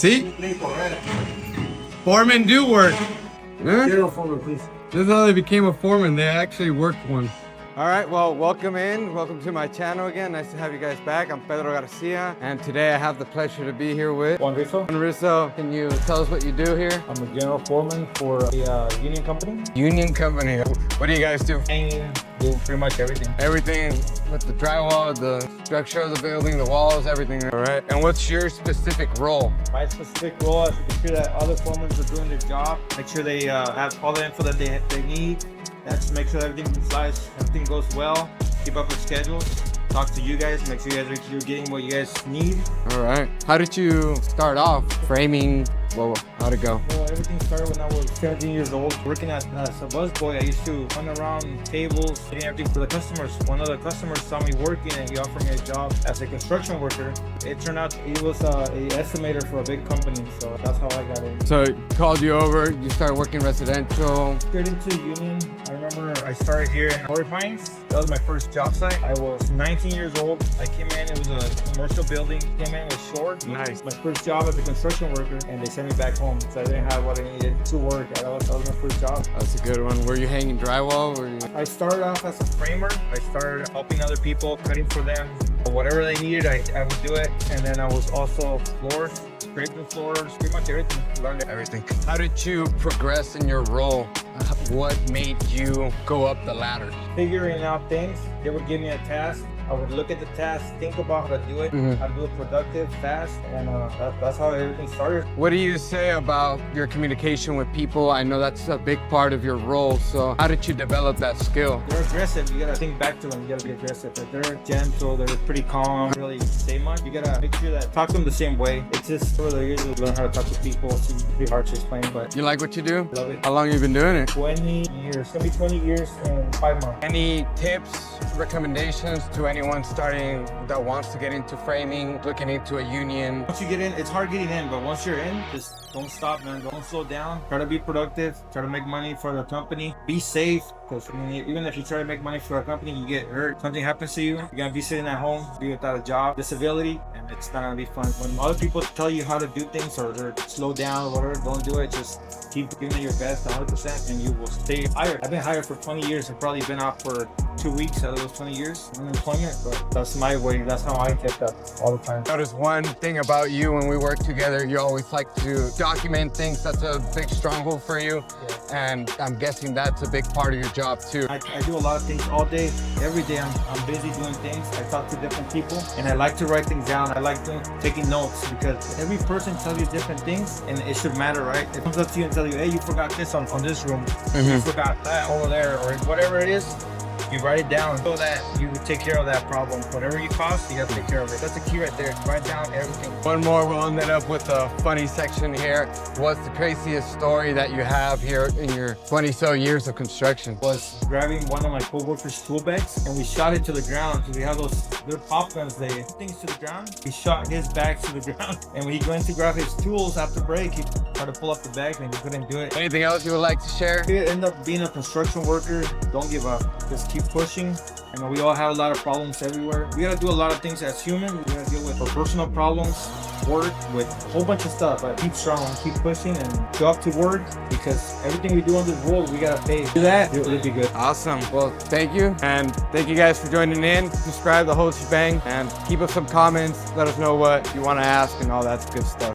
See? Foremen do work. Huh? Zero foreman, please. This is how they became a foreman. They actually worked one. All right, well, welcome to my channel again. Nice to have you guys back. I'm Pedro Garcia, and today I have the pleasure to be here with Juan Rizo. Juan Rizo. Can you tell us what you do here? I'm a general foreman for a union company. Union company. What do you guys do? Hanging, do pretty much everything. Everything with the drywall, the structure of the building, the walls, everything. All right, and what's your specific role? My specific role is to make sure that other foremen are doing their job, make sure they have all the info that they need. That's to make sure everything flies, everything goes well, keep up with schedules, talk to you guys, make sure you're getting what you guys need. All right. How did you start off? Framing? Well, how'd it go? Well, everything started when I was 17 years old. Working as a busboy, I used to run around tables, getting everything for the customers. One of the customers saw me working and he offered me a job as a construction worker. It turned out he was an estimator for a big company, so that's how I got in. So it called you over, you started working residential. Straight into union. I remember I started here in Torrey Pines. That was my first job site. I was 19 years old. I came in, it was a commercial building. Came in, was short. Nice. My first job as a construction worker, and they sent me back home. So I didn't have what I needed to work. That was my first job. That's a good one. Were you hanging drywall? Were you... I started off as a framer. I started helping other people, cutting for them. Whatever they needed, I would do it. And then I was also floors, scraping floors, pretty much everything. Learned everything. How did you progress in your role? What made you go up the ladder? Figuring out things. They would give me a task. I would look at the task, think about how to do it, how to do it productive, fast, and that's how everything started. What do you say about your communication with people? I know that's a big part of your role, so how did you develop that skill? They're aggressive, you gotta think back to them, you gotta be aggressive. If they're gentle, they're pretty calm, don't really say much, you gotta make sure that talk to them the same way. It's just over the years you learn how to talk to people. It's pretty hard to explain, but you like what you do? Love it. How long have you been doing it? 20 years. It's gonna be 20 years and 5 months. Any tips, recommendations to anyone starting that wants to get into framing, looking into a union? Once you get in, it's hard getting in, but once you're in, just don't stop, man. Don't slow down. Try to be productive. Try to make money for the company. Be safe, because even if you try to make money for a company, you get hurt, something happens to you, you're gonna be sitting at home, be without a job, disability, and it's not gonna be fun. When other people tell you how to do things or they're slow down or whatever, don't do it. Just keep giving it your best 100% and you will stay hired. I've been hired for 20 years. I've probably been out for 2 weeks out of those 20 years unemployment, but that's my way. That's how I kept up all the time. Notice one thing about you when we work together, you always like to document things. That's a big stronghold for you. Yeah. And I'm guessing that's a big part of your job too. I do a lot of things all day. Every day I'm busy doing things. I talk to different people and I like to write things down. I like taking notes because every person tells you different things and it should matter, right? It comes up to you and tell you, hey, you forgot this on this room. You forgot that over there, or whatever it is. You write it down so that you take care of that problem. Whatever you cost, you gotta take care of it. That's the key right there. Write down everything. One more, we'll end it up with a funny section here. What's the craziest story that you have here in your 20-so years of construction? Was grabbing one of my co-workers' tool bags and we shot it to the ground. So we have those, they're pop guns, they things to the ground. We shot his bag to the ground. And when he went to grab his tools after break, he tried to pull up the bag and he couldn't do it. Anything else you would like to share? If you end up being a construction worker, don't give up. Just keep pushing. I know we all have a lot of problems everywhere. We gotta do a lot of things as humans. We gotta deal with our personal problems, work, with a whole bunch of stuff. But keep strong, keep pushing, and show up to work because everything we do on this world, we gotta pay. Do that, it'll be good. Awesome. Well, thank you. And thank you guys for joining in. Subscribe, the whole shebang, and keep us some comments. Let us know what you want to ask and all that good stuff.